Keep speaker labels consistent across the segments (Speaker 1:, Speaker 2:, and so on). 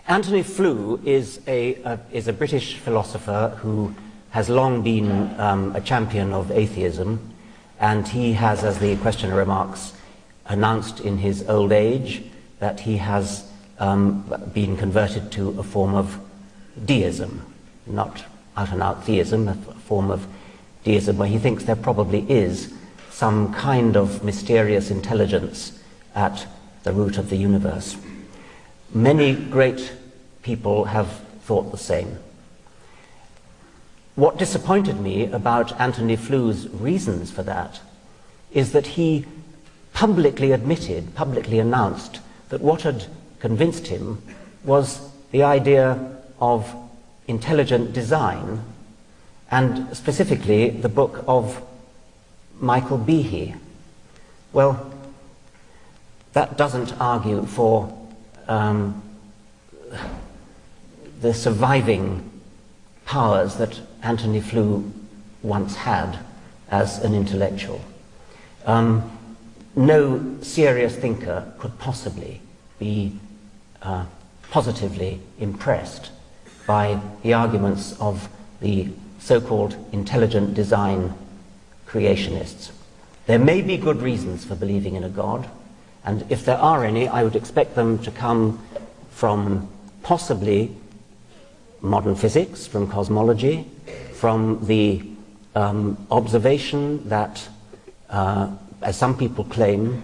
Speaker 1: Antony Flew is a British philosopher who has long been a champion of atheism, and he has, as the questioner remarks, announced in his old age that he has been converted to a form of deism, not out-and-out theism, a form of deism where he thinks there probably is some kind of mysterious intelligence at the root of the universe. Many great people have thought the same. What disappointed me about Antony Flew's reasons for that is that he publicly admitted, publicly announced, that what had convinced him was the idea of intelligent design, and specifically the book of Michael Behe. Well, that doesn't argue for the surviving powers that Antony Flew once had as an intellectual. No serious thinker could possibly be positively impressed by the arguments of the so-called intelligent design creationists. There may be good reasons for believing in a God, and if there are any, I would expect them to come from possibly modern physics, from cosmology, from the observation that, as some people claim,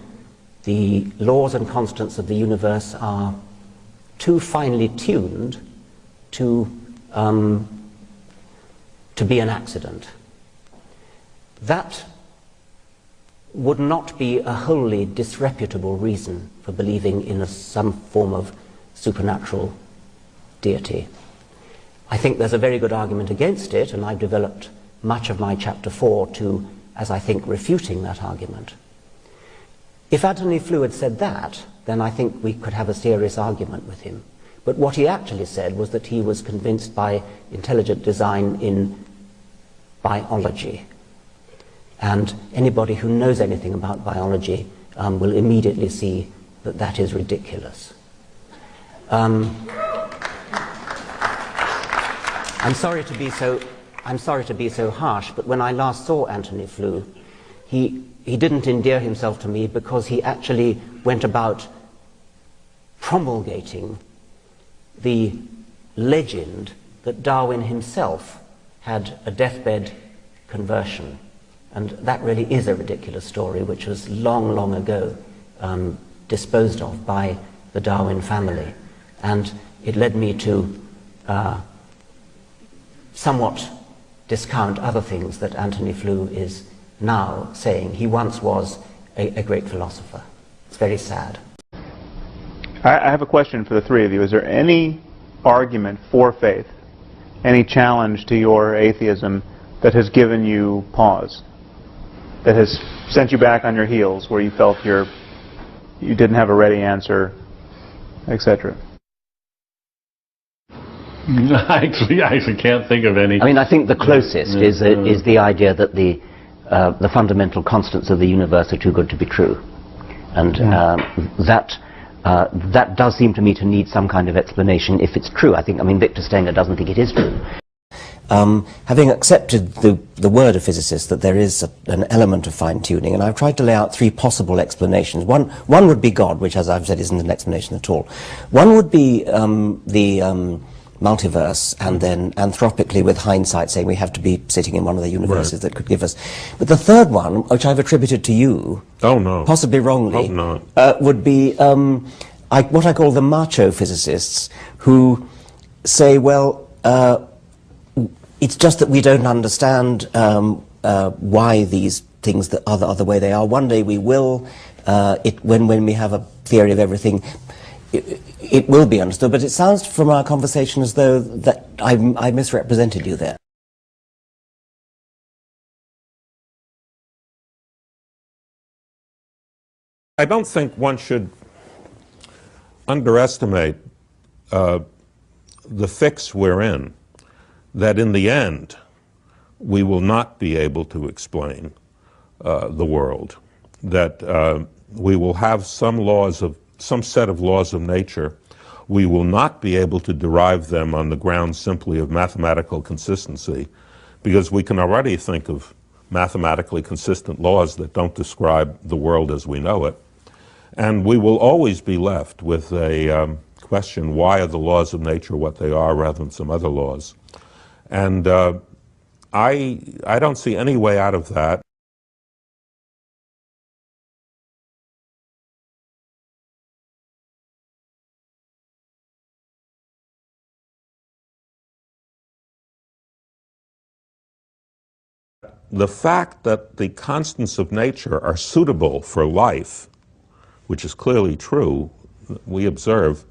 Speaker 1: the laws and constants of the universe are too finely tuned to be an accident. That would not be a wholly disreputable reason for believing in some form of supernatural deity. I think there's a very good argument against it, and I've developed much of my chapter 4 to, as I think, refuting that argument. If Antony Flew had said that, then I think we could have a serious argument with him. But what he actually said was that he was convinced by intelligent design in biology. And anybody who knows anything about biology will immediately see that that is ridiculous. I'm sorry to be so harsh, but when I last saw Antony Flew, he didn't endear himself to me because he actually went about promulgating the legend that Darwin himself had a deathbed conversion. And that really is a ridiculous story, which was long, long ago disposed of by the Darwin family. And it led me to somewhat discount other things that Antony Flew is now saying. He once was a great philosopher. It's very sad.
Speaker 2: I have a question for the three of you. Is there any argument for faith, any challenge to your atheism that has given you pause, that has sent you back on your heels, where you felt you didn't have a ready answer, etc.?
Speaker 3: I actually can't think of any.
Speaker 1: I mean, I think the closest is the idea that the fundamental constants of the universe are too good to be true, and that does seem to me to need some kind of explanation if it's true. I mean, Victor Stenger doesn't think it is true. Having accepted the word of physicists that there is an element of fine-tuning, and I've tried to lay out three possible explanations. One would be God, which, as I've said, isn't an explanation at all. One would be the multiverse, and then anthropically, with hindsight, saying we have to be sitting in one of the universes that could give us. But the third one, which I've attributed to you, possibly wrongly, would be what I call the macho physicists, who say, well, it's just that we don't understand why these things are the way they are. One day we will, when we have a theory of everything, it will be understood. But it sounds from our conversation as though that I misrepresented you there.
Speaker 4: I don't think one should underestimate the fix we're in, that in the end we will not be able to explain the world, that we will have some set of laws of nature We will not be able to derive them on the grounds simply of mathematical consistency, because we can already think of mathematically consistent laws that don't describe the world as we know it. And we will always be left with a question, why are the laws of nature what they are rather than some other laws? And I don't see any way out of that. The fact that the constants of nature are suitable for life, which is clearly true, we observe.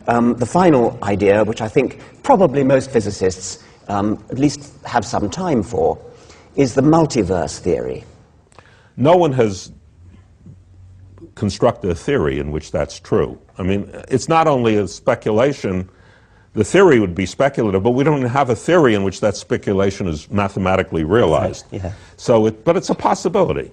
Speaker 1: The final idea, which I think probably most physicists at least have some time for, is the multiverse theory.
Speaker 4: No one has constructed a theory in which that's true. I mean, it's not only a speculation. The theory would be speculative, but we don't have a theory in which that speculation is mathematically realized.
Speaker 1: Right, yeah.
Speaker 4: So, but it's a possibility.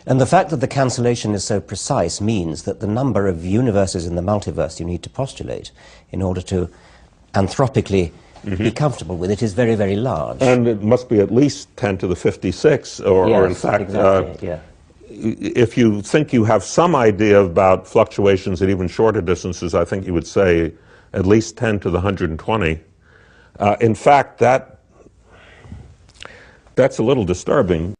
Speaker 1: And the fact that the cancellation is so precise means that the number of universes in the multiverse you need to postulate in order to anthropically be comfortable with it is very, very large.
Speaker 4: And it must be at least 10 to the 56, or in fact,
Speaker 1: exactly, yeah.
Speaker 4: If you think you have some idea about fluctuations at even shorter distances, I think you would say at least 10 to the 120. In fact, that's a little disturbing.